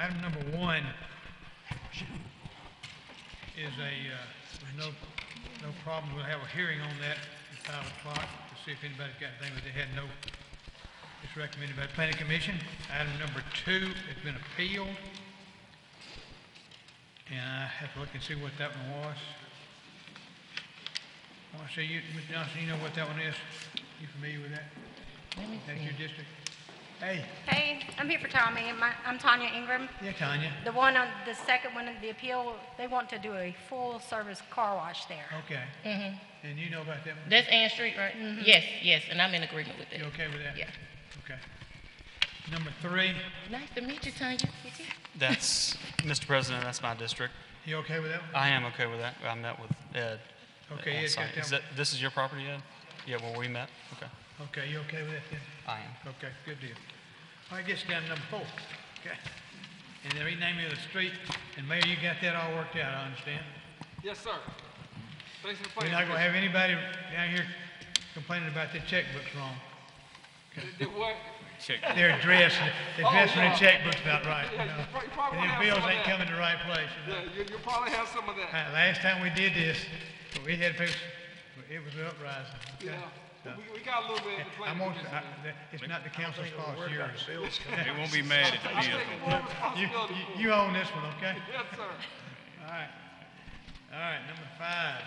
Item number 1 is there's no problem. We'll have a hearing on that at 5 o'clock to see if anybody's got anything, but they had no, it's recommended by the Planning Commission. Item number 2 has been appealed. And I have to look and see what that one was. I want to see you, Mr. Johnson, you know what that one is? You familiar with that? That's your district? Hey. Hey, I'm here for Tommy. I'm Tanya Ingram. Yeah, Tanya. The one on the second one, the appeal, they want to do a full-service car wash there. Okay. And you know about that one? That's Ann Street, right? Yes, and I'm in agreement with You that. okay with that? Yeah. Okay. Number 3, Nice to meet you, Tanya. That's, Mr. President, that's my district. you okay with that one? I am okay with that. I met with Ed. Okay, on Ed's got site. that Is one. this is your property, Ed? Yeah, where we met? Okay. Okay, you okay with that then? I am. Okay, good deal. All right, gets down to number 4. Okay. And the renaming of the street, and Mayor, you got that all worked out, I understand? Yes, sir. Thanks for the We're plan. not gonna have anybody down here complaining about their checkbooks wrong. Did what? They're dressed their checkbooks not right, you Yeah, know. you probably And have their bills some of ain't that. coming to the right place, you know. Yeah, you'll probably have some of that. Last time we did this, we had folks, it was an uprising, okay? Yeah. We got a little bit of the plan. I'm on, it's not the council's fault, it's yours. They won't be mad at the I'm bill. taking full responsibility for it. You own this one, okay? Yes, sir. All right, number 5.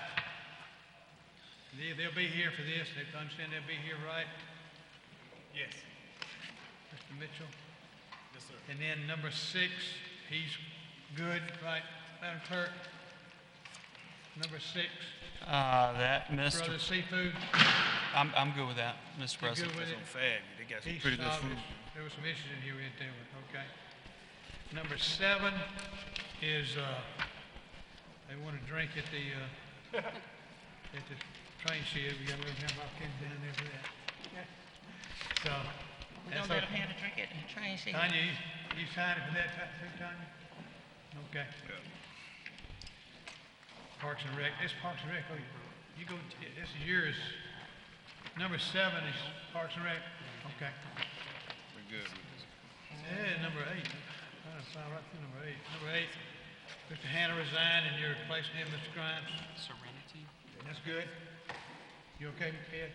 They'll be here for this, they understand they'll be here, right? Yes. Mr. Mitchell? Yes, sir. And then number 6, he's good, right, Madam Clerk? Number 6, That, Mr. Brothers Seafood, I'm good with that, Mr. you President. good with it? On Fag, they got some East pretty good August. food. There were some issues in here we had to deal with, okay. Number 7 is, they want to drink at the train shed. We got to let them have our kids down there for that. So, We that's don't let them okay. have a drink at the train station. Tanya, you signed it for that too, Tanya? Okay. Parks and Rec, this Parks and Rec, oh, you go, this is yours. Number 7 is Parks and Rec, okay. We're good with this. Yeah, number 8. Trying to file right through number 8. Number 8, Mr. Hannah resigned and you're replacing him, Mr. Grimes. Serenity. That's good. You okay, Ed?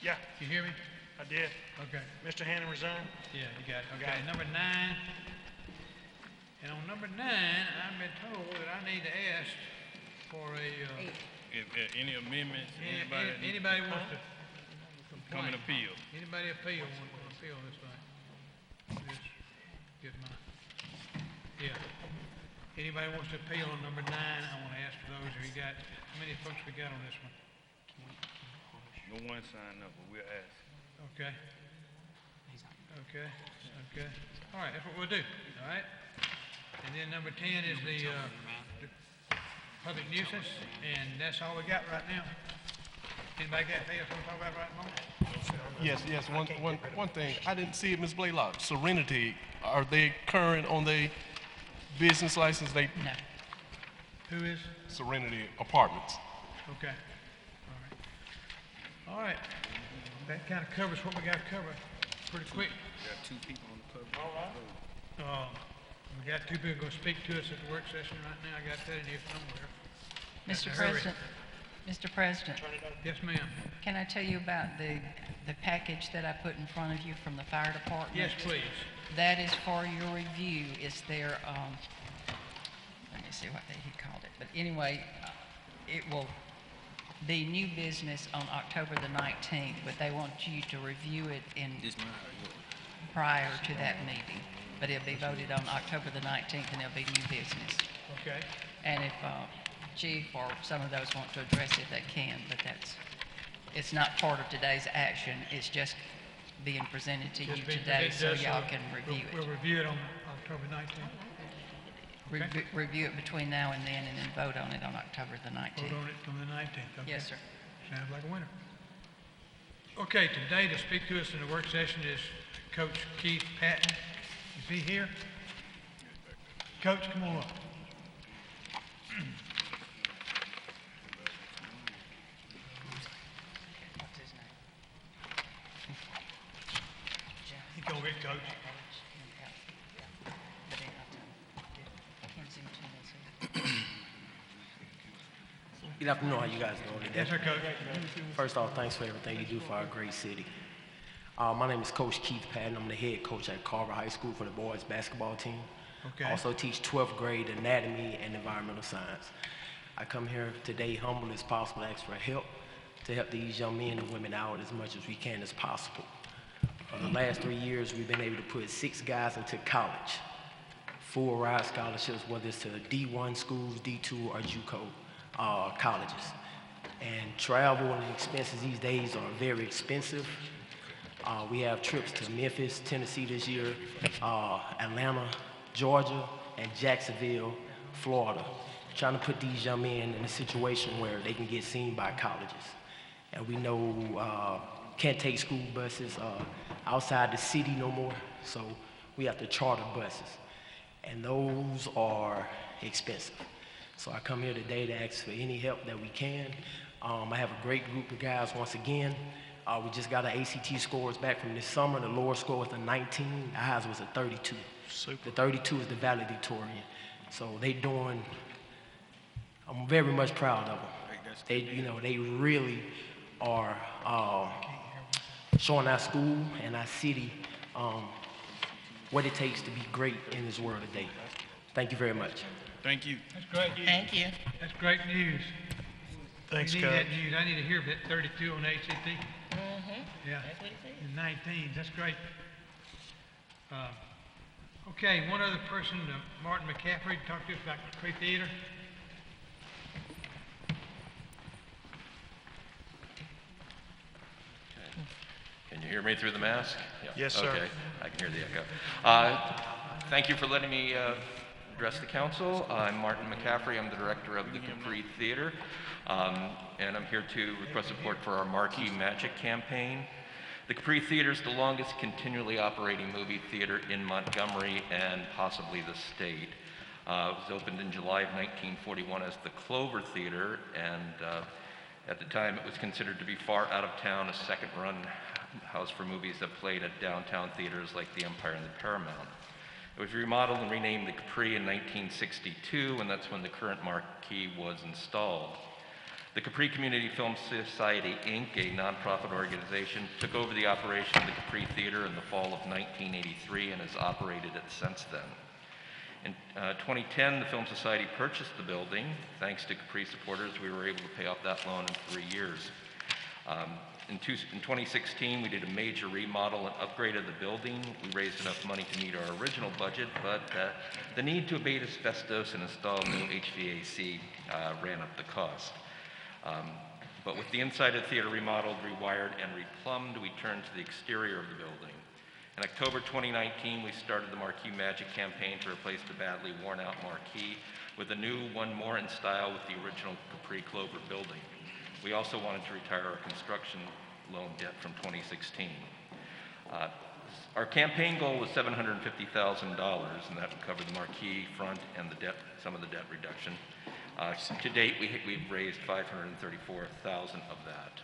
Yeah, You hear me? I did. Okay. Mr. Hannah resigned. Yeah, you got it. Okay, number 9. And on number 9, I've been told that I need to ask for a, If any amendments, anybody wants to come and complain. appeal. Anybody want to appeal this thing? Just get my, yeah. Anybody wants to appeal on number 9, I want to ask for those. Have you got, how many folks we got on this one? No one signed up, but we'll ask. Okay. Okay, okay. All right, that's what we'll do, all right? And then number 10 is the public nuisance, and that's all we got right now. Anybody got anything else to talk about right now? Yes, one thing. I didn't see it, Ms. Blaylock. Serenity, are they current on their business license? They No. Who is? Serenity Apartments. Okay. All right. That kind of covers what we got to cover pretty quick. We got 2 people on the public. We got 2 people going to speak to us at the work session right now. I got that in here somewhere. Mr. Hurry. President, Yes, ma'am. can I tell you about the package that I put in front of you from the fire department? Yes, please. That is for your review. It's their, let me see what he called it. But anyway, it will be new business on October the 19th, but they want you to review it prior to that meeting. But it'll be voted on October the 19th, and it'll be new business. Okay. And if Chief or some of those want to address it, they can, but it's not part of today's action. It's just being presented to you Just be today so presented to us, y'all can review We'll it. review it on October 19th. Okay. Review it between now and then vote on it on October the 19th. Vote on it on the 19th. Okay. Yes, sir. Sounds like a winner. Okay, today to speak to us in the work session is Coach Keith Patton. Is he here? Coach, come on up. What's his name? You go with Coach. But he not Good afternoon. How you guys doing today? Yes, sir, Coach. First off, thanks for everything you do for our great city. My name is Coach Keith Patton. I'm the head coach at Carver High School for the boys basketball team. Okay. I also teach 12th grade anatomy and environmental science. I come here today humble as possible to ask for help to help these young men and women out as much as we can as possible. For the last 3 years, we've been able to put 6 guys into college. Full ride scholarships, whether it's to D1 schools, D2, or JUCO colleges. And travel and expenses these days are very expensive. We have trips to Memphis, Tennessee this year, Atlanta, Georgia, and Jacksonville, Florida, trying to put these young men in a situation where they can get seen by colleges. And we know can't take school buses outside the city no more, so we have to charter buses. And those are expensive. So I come here today to ask for any help that we can. I have a great group of guys once again. We just got our ACT scores back from this summer. The lower score was a 19, the highest was a 32. Super. The 32 is the valedictorian. So they doing, I'm very much proud of them. They, they really are showing our school and our city what it takes to be great in this world today. Thank you very much. Thank you. That's great. Thank you. That's great news. Thanks, We need that Coach. news. I need to hear about 32 on ACT. Yeah. That's what he said. And 19, that's great. Okay, one other person, Martin McCaffrey, talk to us about Capri Theater. Can you hear me through the mask? Yeah. Yes, sir. Okay, I can hear the echo. Thank you for letting me address the council. I'm Martin McCaffrey. I'm the director of the Capri Theater, and I'm here to request support for our Marquee Magic campaign. The Capri Theater is the longest continually operating movie theater in Montgomery and possibly the state. It was opened in July of 1941 as the Clover Theater, and at the time it was considered to be far out of town, a second-run house for movies that played at downtown theaters like the Empire and the Paramount. It was remodeled and renamed the Capri in 1962, and that's when the current marquee was installed. The Capri Community Film Society, Inc., a nonprofit organization, took over the operation of the Capri Theater in the fall of 1983 and has operated it since then. In 2010, the Film Society purchased the building. Thanks to Capri supporters, we were able to pay off that loan in 3 years. In 2016, we did a major remodel and upgrade of the building. We raised enough money to meet our original budget, but the need to abate asbestos and install new HVAC ran up the cost. But with the inside of the theater remodeled, rewired, and replumbed, we turned to the exterior of the building. In October 2019, we started the Marquee Magic campaign to replace the badly worn-out marquee with a new one more in style with the original Capri Clover building. We also wanted to retire our construction loan debt from 2016. Our campaign goal was $750,000, and that would cover the marquee, front, and the debt, some of the debt reduction. To date, we've raised $534,000 of that.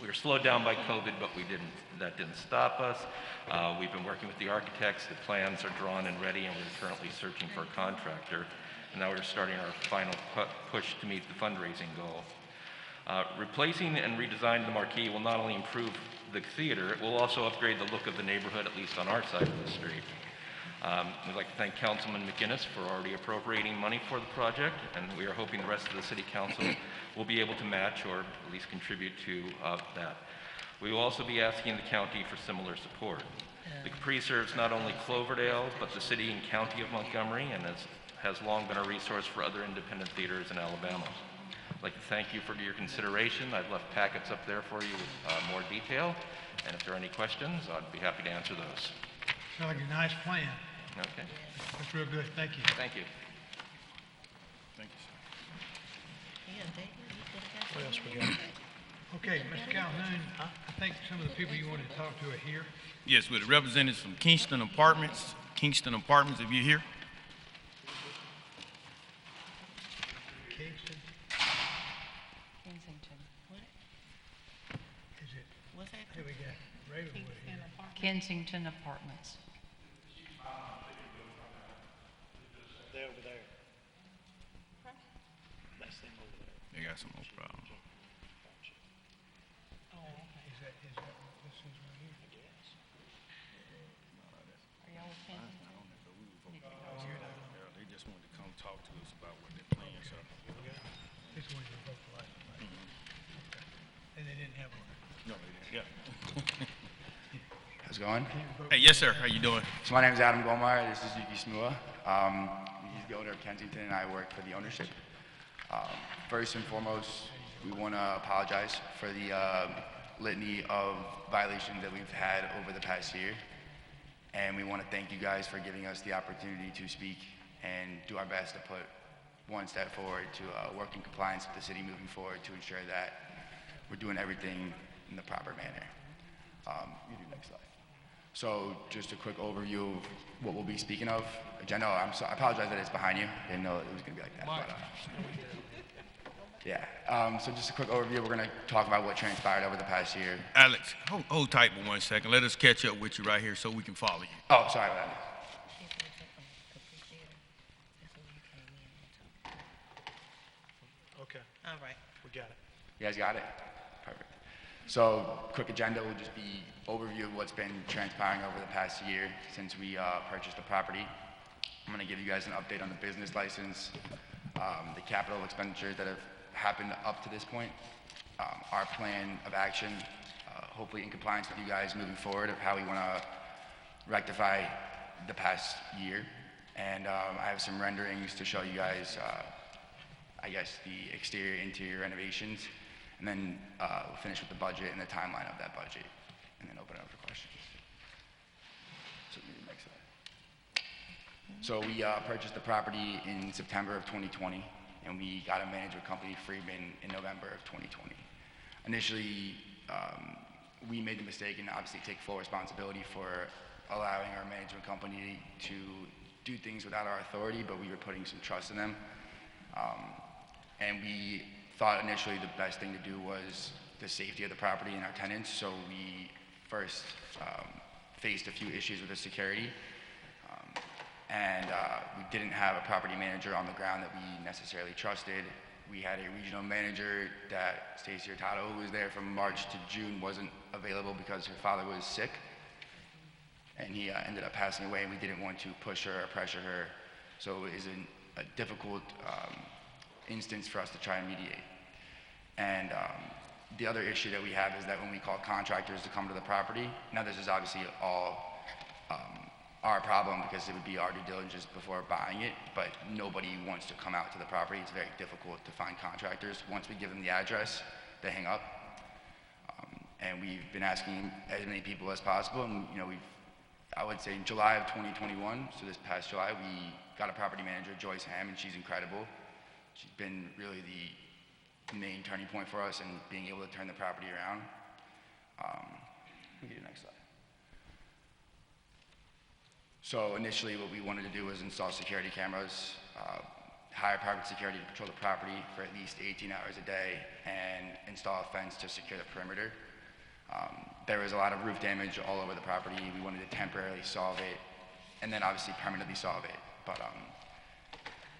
We were slowed down by COVID, but that didn't stop us. We've been working with the architects. The plans are drawn and ready, and we're currently searching for a contractor. And now we're starting our final push to meet the fundraising goal. Replacing and redesigning the marquee will not only improve the theater, it will also upgrade the look of the neighborhood, at least on our side of the street. We'd like to thank Councilman McGinnis for already appropriating money for the project, and we are hoping the rest of the City Council will be able to match or at least contribute to that. We will also be asking the county for similar support. The Capri serves not only Cloverdale, but the city and county of Montgomery, and has long been a resource for other independent theaters in Alabama. I'd like to thank you for your consideration. I've left packets up there for you with more detail, and if there are any questions, I'd be happy to answer those. Sounds like a nice plan. Okay. That's real good. Thank you. Thank you. Thank you, sir. Yeah, David, you could've got What else that. we got? Okay, Mr. Calhoun, I think some of the people you wanted to talk to are here. Yes, with representatives from Kingston Apartments. Kingston Apartments, if you're here. Kingston, Kensington. is it? What's that? Here we go. Ravenwood here. Kensington Apartments. They're over there. That's them over there. They got some more problems. They just wanted to come talk to us about what their plans are. This one you vote for last night. And they didn't have one. No, they didn't. Yeah. How's it going? Hey, yes, sir. How you doing? So my name is Adam Gomar. This is Yuki Smua. He's the owner of Kensington, and I work for the ownership. First and foremost, we want to apologize for the litany of violations that we've had over the past year. And we want to thank you guys for giving us the opportunity to speak and do our best to put one step forward to work in compliance with the city moving forward to ensure that we're doing everything in the proper manner. You do next slide. So just a quick overview of what we'll be speaking of. Agenda, I apologize that it's behind you. I didn't know it was going to be like that. But, yeah, so just a quick overview. We're going to talk about what transpired over the past year. Alex, hold tight for 1 second. Let us catch up with you right here so we can follow you. Oh, sorry about that. Okay, All right. we got it. You guys got it? Perfect. So, quick agenda will just be overview of what's been transpiring over the past year since we purchased the property. I'm going to give you guys an update on the business license, the capital expenditures that have happened up to this point, our plan of action, hopefully in compliance with you guys moving forward of how we want to rectify the past year. And I have some renderings to show you guys, I guess, the exterior, interior renovations. And then we'll finish with the budget and the timeline of that budget, and then open it up for questions. So, next slide. So we purchased the property in September of 2020, and we got a management company, Freeman, in November of 2020. Initially, we made the mistake and obviously take full responsibility for allowing our management company to do things without our authority, but we were putting some trust in them. And we thought initially the best thing to do was the safety of the property and our tenants, so we first faced a few issues with the security, and we didn't have a property manager on the ground that we necessarily trusted. We had a regional manager that Stacey Hurtado, who was there from March to June, wasn't available because her father was sick, and he ended up passing away, and we didn't want to push her or pressure her, so it was a difficult instance for us to try and mediate. And the other issue that we have is that when we call contractors to come to the property, now this is obviously all our problem because it would be our due diligence before buying it, but nobody wants to come out to the property. It's very difficult to find contractors. Once we give them the address, they hang up. And we've been asking as many people as possible, and I would say in July of 2021, so this past July, we got a property manager, Joyce Ham, and she's incredible. She's been really the main turning point for us in being able to turn the property around. We can do the next slide. So initially what we wanted to do was install security cameras, hire private security to patrol the property for at least 18 hours a day, and install a fence to secure the perimeter. There was a lot of roof damage all over the property. We wanted to temporarily solve it, and then obviously permanently solve it. But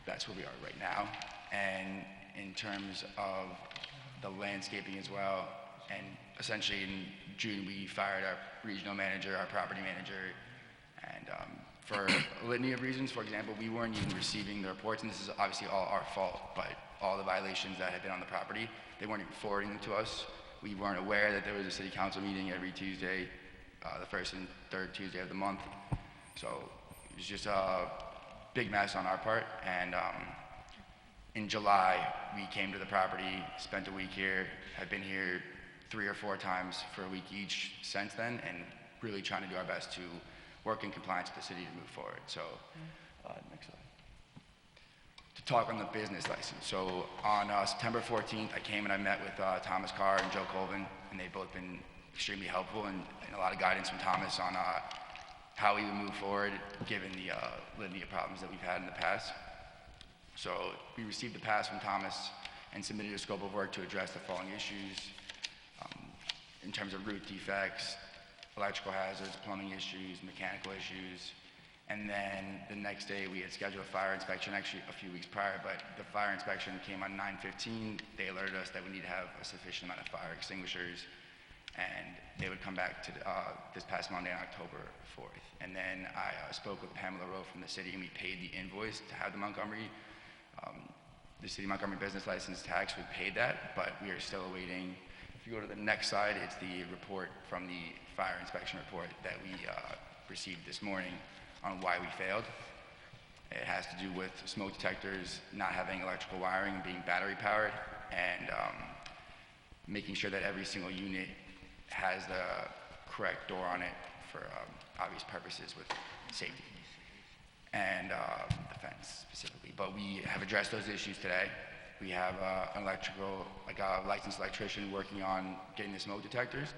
that's where we are right now. And in terms of the landscaping as well, and essentially in June we fired our regional manager, our property manager, and for a litany of reasons. For example, we weren't even receiving the reports, and this is obviously all our fault, but all the violations that had been on the property, they weren't even forwarding them to us. We weren't aware that there was a city council meeting every Tuesday, the first and third Tuesday of the month. So it was just a big mess on our part. And in July, we came to the property, spent a week here, have been here 3 or 4 times for a week each since then, and really trying to do our best to work in compliance with the city to move forward. So, next slide. To talk on the business license. So on September 14th, I came and I met with Thomas Carr and Joe Colvin, and they've both been extremely helpful and a lot of guidance from Thomas on how we would move forward given the litany of problems that we've had in the past. So we received the pass from Thomas and submitted a scope of work to address the following issues in terms of roof defects, electrical hazards, plumbing issues, mechanical issues, And then the next day, we had scheduled a fire inspection, actually a few weeks prior, but the fire inspection came on 9:15. They alerted us that we need to have a sufficient amount of fire extinguishers, and they would come back to this past Monday on October 4th. And then I spoke with Pamela Rowe from the city, and we paid the invoice to have the city of Montgomery business license tax. We paid that, but we are still awaiting. If you go to the next slide, it's the report from the fire inspection report that we received this morning on why we failed. It has to do with smoke detectors not having electrical wiring and being battery powered, and making sure that every single unit has the correct door on it for obvious purposes with safety and the fence specifically. But we have addressed those issues today. We have a licensed electrician working on getting the smoke detectors.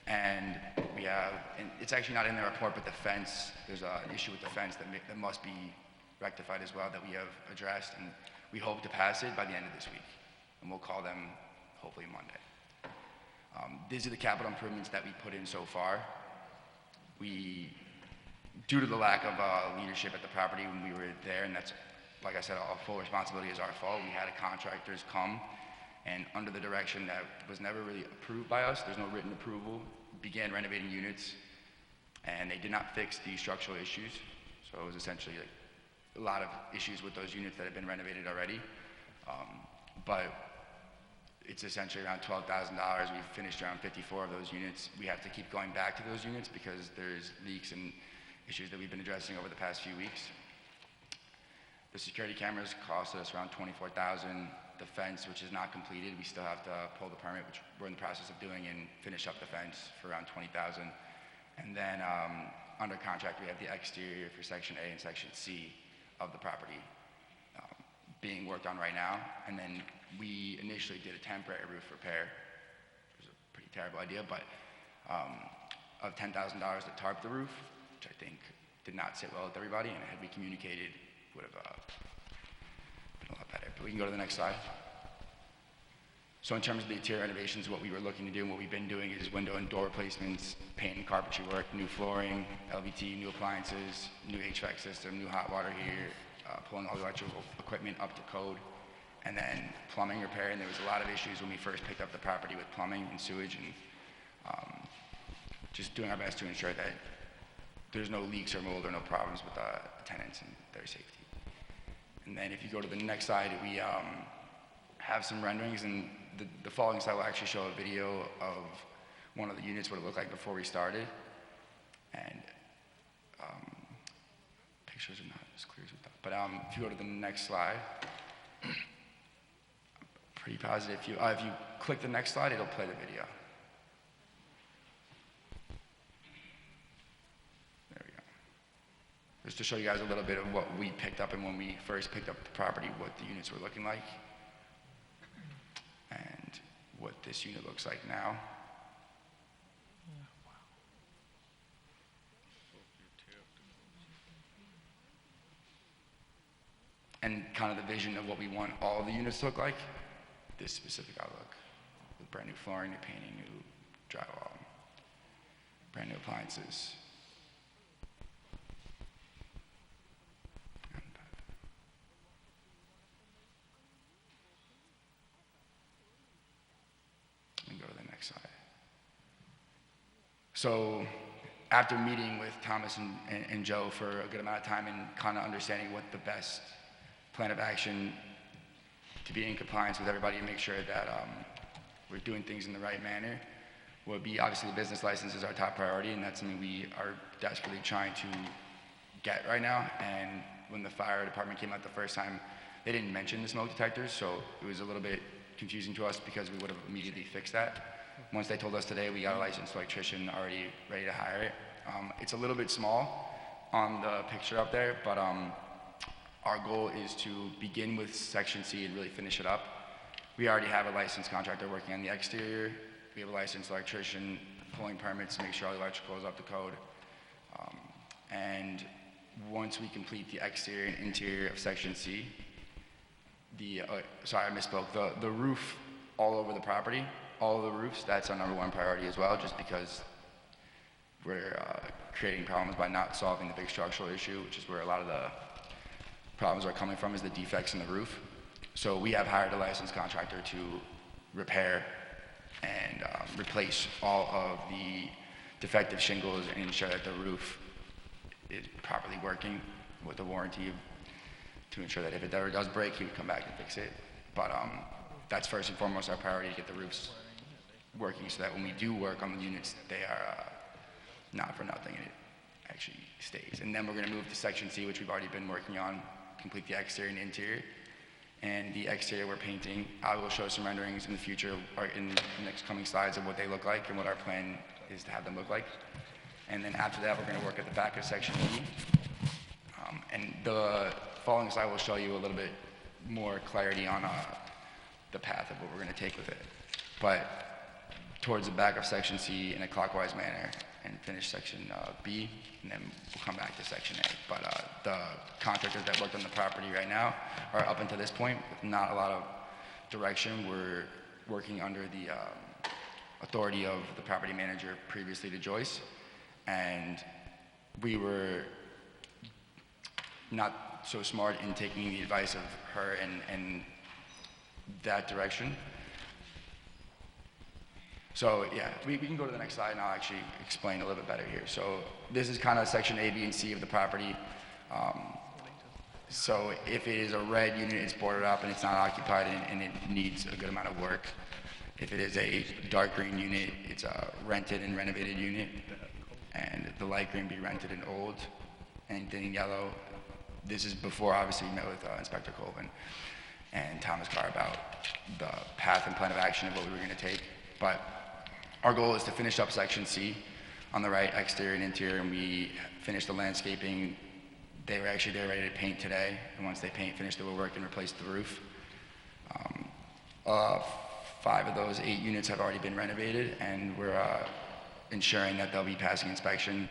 And we have, and it's actually not in the report, but the fence, there's an issue with the fence that must be rectified as well that we have addressed, and we hope to pass it by the end of this week. And we'll call them hopefully Monday. These are the capital improvements that we put in so far. Due to the lack of leadership at the property when we were there, and that's, like I said, our full responsibility is our fault. We had contractors come, and under the direction that was never really approved by us, there's no written approval, began renovating units, and they did not fix the structural issues. So it was essentially like a lot of issues with those units that have been renovated already. But it's essentially around $12,000. We've finished around 54 of those units. We have to keep going back to those units because there's leaks and issues that we've been addressing over the past few weeks. The security cameras costed us around $24,000. The fence, which is not completed, we still have to pull the permit, which we're in the process of doing, and finish up the fence for around $20,000. And then under contract, we have the exterior for Section A and Section C of the property being worked on right now. And then we initially did a temporary roof repair. It was a pretty terrible idea, but of $10,000 to tarp the roof, which I think did not sit well with everybody, and had we communicated, would have been a lot better. But we can go to the next slide. So in terms of the interior renovations, what we were looking to do and what we've been doing is window and door replacements, paint and carpentry work, new flooring, LVT, new appliances, new HVAC system, new hot water heater, pulling all the electrical equipment up to code, and then plumbing repair. And there was a lot of issues when we first picked up the property with plumbing and sewage, and just doing our best to ensure that there's no leaks or mold or no problems with tenants and their safety. And then if you go to the next slide, we have some renderings, and the following slide will actually show a video of one of the units, what it looked like before we started. And pictures are not as clear as we thought. But if you go to the next slide, I'm pretty positive if you click the next slide, it'll play the video. Just to show you guys a little bit of what we picked up, and when we first picked up the property, what the units were looking like, and what this unit looks like now. And kind of the vision of what we want all of the units to look like, this specific outlook, with brand new flooring, new painting, new drywall, brand new appliances. So after meeting with Thomas and Joe for a good amount of time and kind of understanding what the best plan of action to be in compliance with everybody and make sure that we're doing things in the right manner would be, obviously the business license is our top priority, and that's something we are desperately trying to get right now. And when the fire department came out the first time, they didn't mention the smoke detectors, so it was a little bit confusing to us because we would have immediately fixed that. Once they told us today, we got a licensed electrician already ready to hire it. It's a little bit small on the picture up there, but our goal is to begin with Section C and really finish it up. We already have a licensed contractor working on the exterior. We have a licensed electrician pulling permits to make sure all the electrical is up to code. And once we complete the exterior and interior of Section C, sorry, I misspoke. The roof all over the property, all of the roofs, that's our #1 priority as well, just because we're creating problems by not solving the big structural issue, which is where a lot of the problems are coming from, is the defects in the roof. So we have hired a licensed contractor to repair and replace all of the defective shingles and ensure that the roof is properly working with the warranty to ensure that if it ever does break, he would come back and fix it. But that's first and foremost our priority, to get the roofs working so that when we do work on the units, they are not for nothing and it actually stays. And then we're going to move to Section C, which we've already been working on, complete the exterior and interior. And the exterior we're painting, I will show some renderings in the future, or in the next coming slides, of what they look like and what our plan is to have them look like. And then after that, we're going to work at the back of Section E. And the following slide will show you a little bit more clarity on the path of what we're going to take with it. But towards the back of Section C in a clockwise manner, and finish Section B, and then we'll come back to Section A. But the contractors that worked on the property right now are up until this point with not a lot of direction. We're working under the authority of the property manager previously to Joyce, and we were not so smart in taking the advice of her and that direction. So yeah, we can go to the next slide and I'll actually explain a little bit better here. So this is kind of Section A, B, and C of the property. So if it is a red unit, it's boarded up and it's not occupied and it needs a good amount of work. If it is a dark green unit, it's a rented and renovated unit. And the light green be rented and old. Anything in yellow, this is before obviously we met with Inspector Colvin and Thomas Carr about the path and plan of action of what we were going to take. But our goal is to finish up Section C on the right, exterior and interior, and we finished the landscaping. They were actually there ready to paint today, and once they finish the work and replace the roof. 5 of those 8 units have already been renovated, and we're ensuring that they'll be passing inspection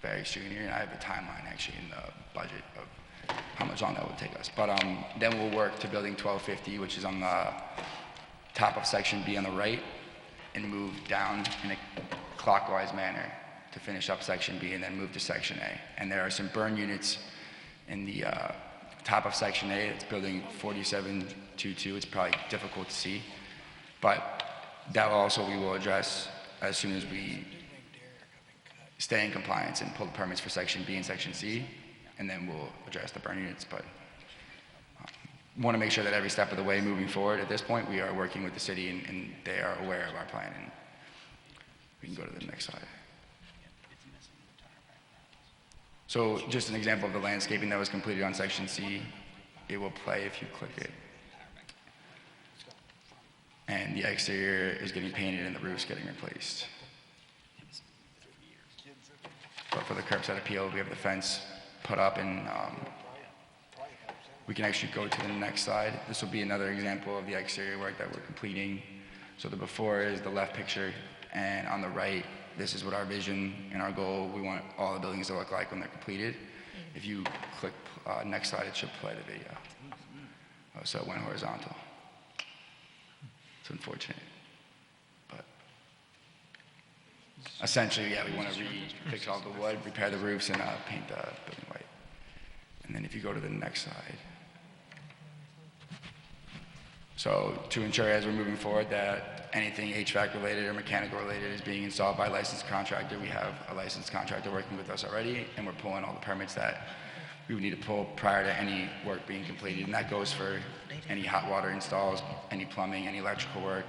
very soon here, and I have a timeline actually in the budget of how much long that will take us. But then we'll work to building 1250, which is on the top of Section B on the right, and move down in a clockwise manner to finish up Section B and then move to Section A. And there are some burn units in the top of Section A. It's building 4722. It's probably difficult to see, but that also we will address as soon as we stay in compliance and pull the permits for Section B and Section C, and then we'll address the burn units. But want to make sure that every step of the way moving forward, at this point, we are working with the city and they are aware of our plan. And we can go to the next slide. So just an example of the landscaping that was completed on Section C. It will play if you click it. And the exterior is getting painted and the roof's getting replaced. But for the curbside appeal, we have the fence put up, and we can actually go to the next slide. This will be another example of the exterior work that we're completing. So the before is the left picture, and on the right, this is what our vision and our goal, we want all the buildings to look like when they're completed. If you click next slide, it should play the video. So it went horizontal. It's unfortunate, but essentially, yeah, we want to fix all the wood, repair the roofs, and paint the building white. And then if you go to the next slide. So to ensure as we're moving forward that anything HVAC related or mechanical related is being installed by a licensed contractor, we have a licensed contractor working with us already, and we're pulling all the permits that we would need to pull prior to any work being completed. And that goes for any hot water installs, any plumbing, any electrical work.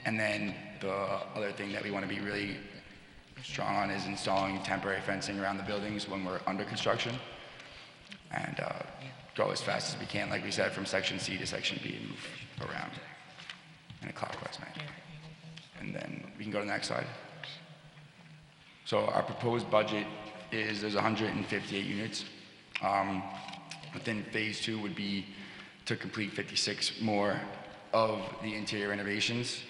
And then the other thing that we want to be really strong on is installing temporary fencing around the buildings when we're under construction. And go as fast as we can, like we said, from Section C to Section B and move around in a clockwise manner. And then we can go to the next slide. So our proposed budget is there's 158 units. Within phase 2 would be to complete 56 more of the interior renovations.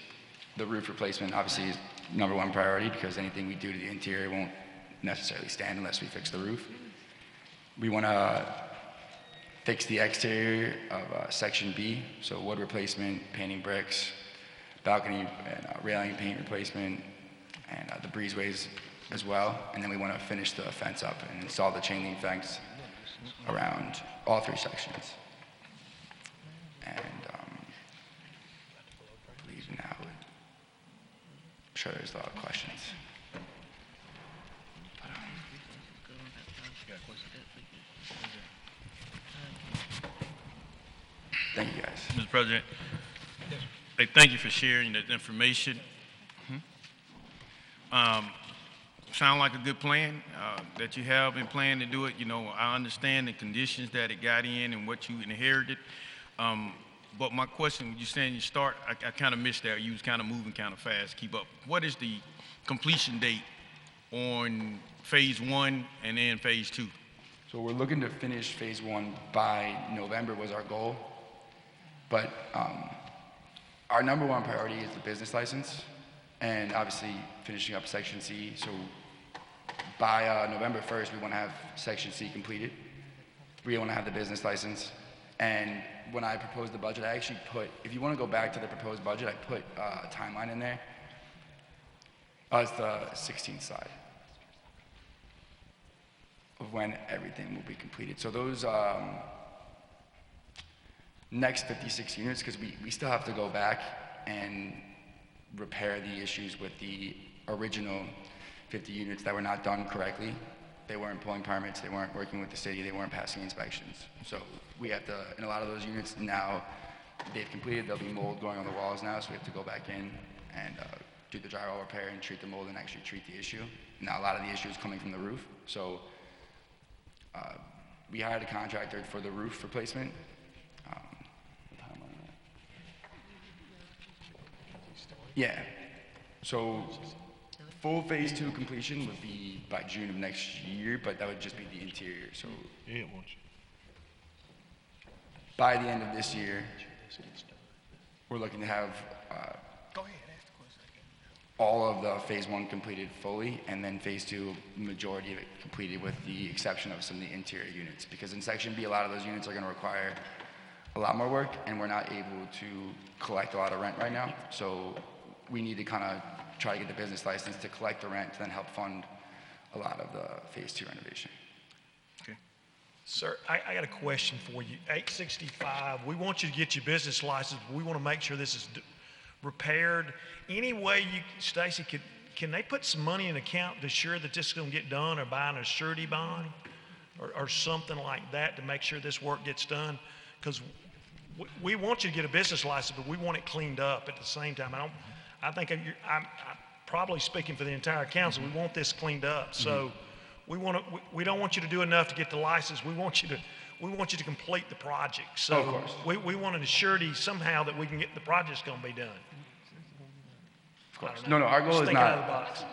The roof replacement obviously is #1 priority because anything we do to the interior won't necessarily stand unless we fix the roof. We want to fix the exterior of Section B, so wood replacement, painting bricks, balcony and railing paint replacement, and the breezeways as well. And then we want to finish the fence up and install the chain link fence around all 3 sections. And I believe now, I'm sure there's a lot of questions. Thank you, guys. Mr. President, hey, thank you for sharing that information. Sound like a good plan that you have in plan to do it. You know, I understand the conditions that it got in and what you inherited. But my question, you saying you start, I kind of missed that. You was kind of moving kind of fast. Keep up. What is the completion date on phase 1 and then phase 2? So we're looking to finish phase 1 by November was our goal. But our number 1 priority is the business license and obviously finishing up Section C. So by November 1st, we want to have Section C completed. We want to have the business license. And when I proposed the budget, I actually put, if you want to go back to the proposed budget, I put a timeline in there. It's the 16th slide of when everything will be completed. So those next 56 units, because we still have to go back and repair the issues with the original 50 units that were not done correctly. They weren't pulling permits, they weren't working with the city, they weren't passing inspections. So we have to, in a lot of those units now, they've completed, there'll be mold going on the walls now, so we have to go back in and do the drywall repair and treat the mold and actually treat the issue. Now a lot of the issue is coming from the roof, so we hired a contractor for the roof replacement. Yeah, so full phase 2 completion would be by June of next year, but that would just be the interior. So by the end of this year, we're looking to have all of the phase 1 completed fully, and then phase 2, majority of it completed with the exception of some of the interior units. Because in Section B, a lot of those units are going to require a lot more work, and we're not able to collect a lot of rent right now. So we need to kind of try to get the business license to collect the rent to then help fund a lot of the phase 2 renovation. Okay. Sir, I got a question for you. 865, we want you to get your business license. But we want to make sure this is repaired. Any way you, Stacy, can they put some money in account to assure that this is going to get done, or buying a surety bond or something like that to make sure this work gets done? Because we want you to get a business license, but we want it cleaned up at the same time. I think I'm probably speaking for the entire council. We want this cleaned up. So we don't want you to do enough to get the license. We want you to complete the project. So of course. we want an surety somehow that we can get the project's going to be done. Of course. No, our goal is Think out of the not. box.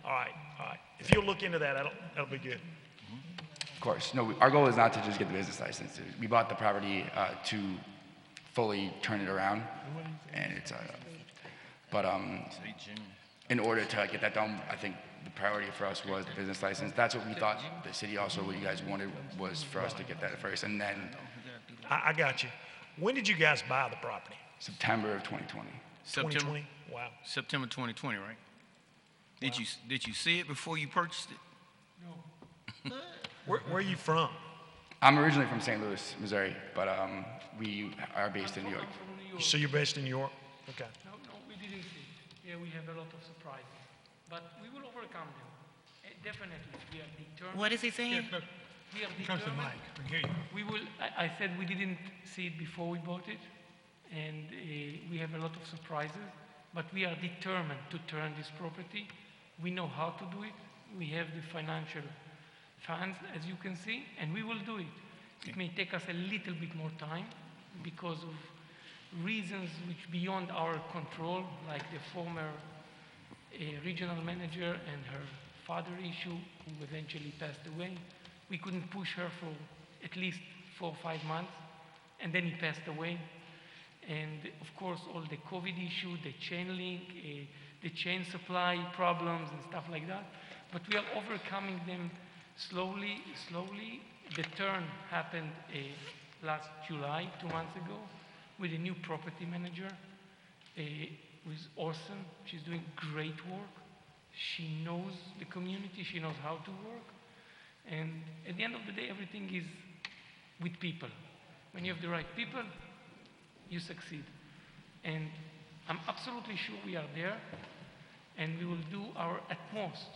All right. If you'll look into that, that'll be good. Of course. No, our goal is not to just get the business license. We bought the property to fully turn it around, and it's but in order to get that done, I think the priority for us was the business license. That's what we thought the city also, what you guys wanted was for us to get that first, and then I got you. When did you guys buy the property? September of 2020. 2020? Wow. September 2020, right? Did you see it before you purchased it? Where are you from? I'm originally from St. Louis, Missouri, but we are based in New York. So you're based in New York? Okay. No, we didn't see. Yeah, we have a lot of surprises, but we will overcome them. Definitely, we are determined. What is he saying? Yes, look, we are Comes the determined. mic, we hear you. We will. I said we didn't see it before we bought it, and we have a lot of surprises. But we are determined to turn this property. We know how to do it. We have the financial funds, as you can see, and we will do it. It may take us a little bit more time because of reasons which beyond our control, like the former regional manager and her father issue, who eventually passed away. We couldn't push her for at least 4 or 5 months, and then he passed away. And of course, all the COVID issue, the chain link, the chain supply problems and stuff like that. But we are overcoming them slowly. The turn happened last July, 2 months ago, with a new property manager, with Orson. She's doing great work. She knows the community, she knows how to work. And at the end of the day, everything is with people. When you have the right people, you succeed. And I'm absolutely sure we are there, and we will do our utmost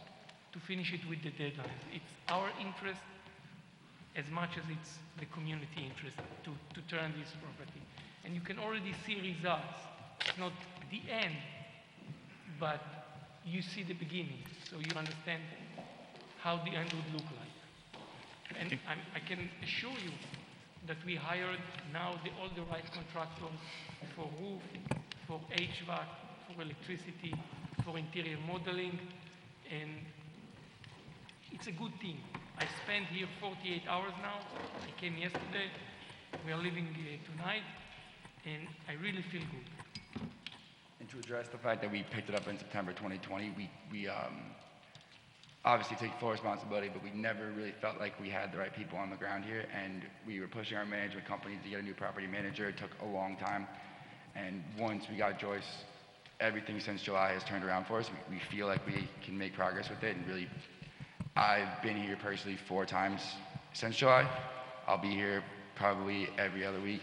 to finish it with the deadline. It's our interest as much as it's the community interest to turn this property. And you can already see results. It's not the end, but you see the beginning, so you understand how the end would look like. And I can assure you that we hired now all the right contractors for roof, for HVAC, for electricity, for interior modeling, and it's a good team. I spent here 48 hours now. I came yesterday. We are leaving tonight, and I really feel good. And to address the fact that we picked it up in September 2020, we obviously take full responsibility, but we never really felt like we had the right people on the ground here, and we were pushing our management company to get a new property manager. It took a long time, and once we got Joyce, everything since July has turned around for us. We feel like we can make progress with it, and really, I've been here personally 4 times since July. I'll be here probably every other week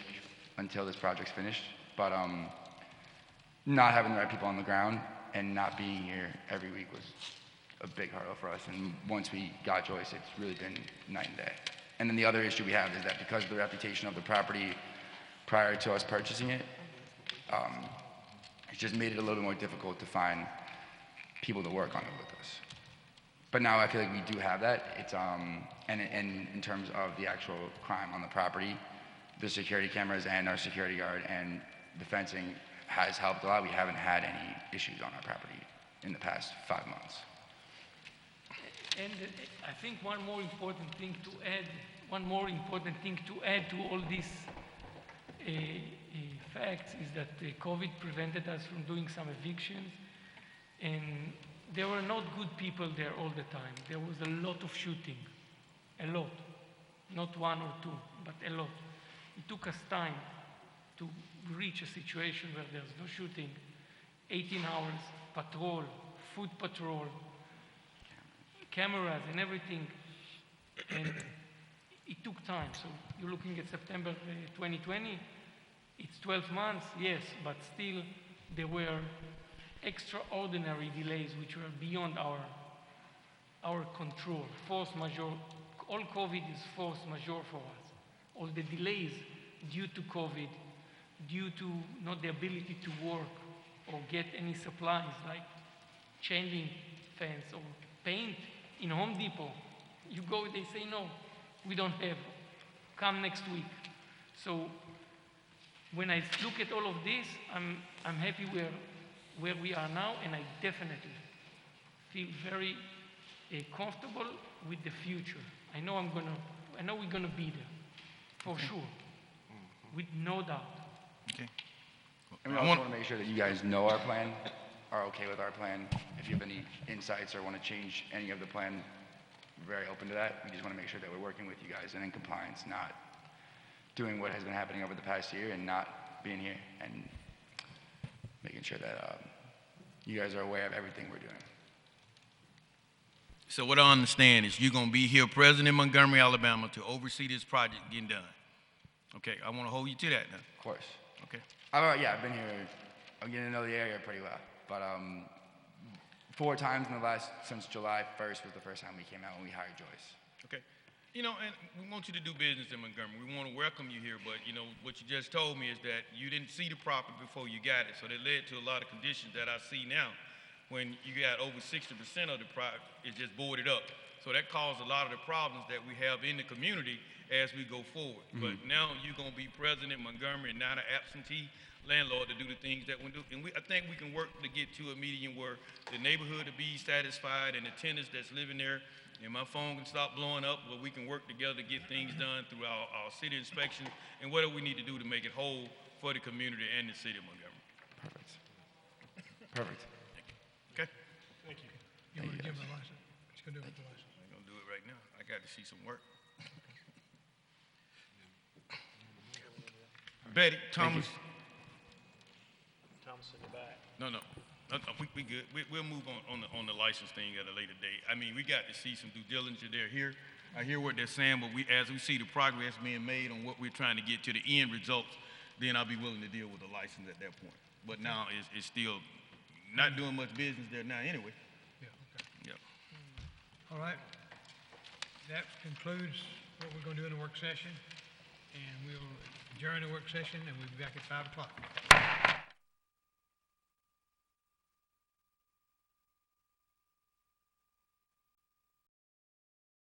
until this project's finished, but not having the right people on the ground and not being here every week was a big hurdle for us. And once we got Joyce, it's really been night and day. And then the other issue we have is that because of the reputation of the property prior to us purchasing it, it's just made it a little bit more difficult to find people to work on it with us. But now I feel like we do have that. It's and in terms of the actual crime on the property, the security cameras and our security guard and the fencing has helped a lot. We haven't had any issues on our property in the past 5 months. And I think one more important thing to add to all these facts is that COVID prevented us from doing some evictions, and there were not good people there all the time. There was a lot of shooting, a lot, not 1 or 2, but a lot. It took us time to reach a situation where there's no shooting, 18 hours, patrol, foot patrol, cameras and everything, and it took time. So you're looking at September 2020, it's 12 months, yes, but still there were extraordinary delays which were beyond our control. Force majeure, all COVID is force majeure for us. All the delays due to COVID, due to not the ability to work or get any supplies like changing fence or paint in Home Depot. You go, they say, no, we don't have, come next week. So when I look at all of this, I'm happy where we are now, and I definitely feel very comfortable with the future. I know we're gonna be there, for sure, with no doubt. Okay. And we also want to make sure that you guys know our plan, are okay with our plan. If you have any insights or want to change any of the plan, we're very open to that. We just want to make sure that we're working with you guys and in compliance, not doing what has been happening over the past year and not being here, and making sure that you guys are aware of everything we're doing. So what I understand is you're going to be here present in Montgomery, Alabama to oversee this project getting done. Okay, I want to hold you to that now. Of course. Okay. Yeah, I've been here. I'm getting to know the area pretty well. But 4 times since July 1st was the first time we came out when we hired Joyce. Okay. You know, and we want you to do business in Montgomery. We want to welcome you here, but, you know, what you just told me is that you didn't see the property before you got it. So that led to a lot of conditions that I see now. When you got over 60% of the property is just boarded up. So that caused a lot of the problems that we have in the community as we go forward. Mm-hmm. But now you're going to be president in Montgomery and not an absentee landlord to do the things that we do. And I think we can work to get to a medium where the neighborhood will be satisfied and the tenants that's living there, and my phone can stop blowing up, but we can work together to get things done through our city inspection and whatever we need to do to make it whole for the community and the city of Montgomery. Perfect. Okay? Thank you. You want to give my license? Let's go do it with the license. I ain't gonna do it right now. I got to see some work. Betty, Thomas. Thomas in the back. No. We good. We'll move on the license thing at a later date. I mean, we got to see some due diligence. They're here. I hear what they're saying, but as we see the progress being made on what we're trying to get to the end results, then I'll be willing to deal with the license at that point. But now it's still not doing much business there now anyway. Yeah, okay. Yep. All right. That concludes what we're going to do in the work session, and we'll adjourn the work session, and we'll be back at 5 o'clock.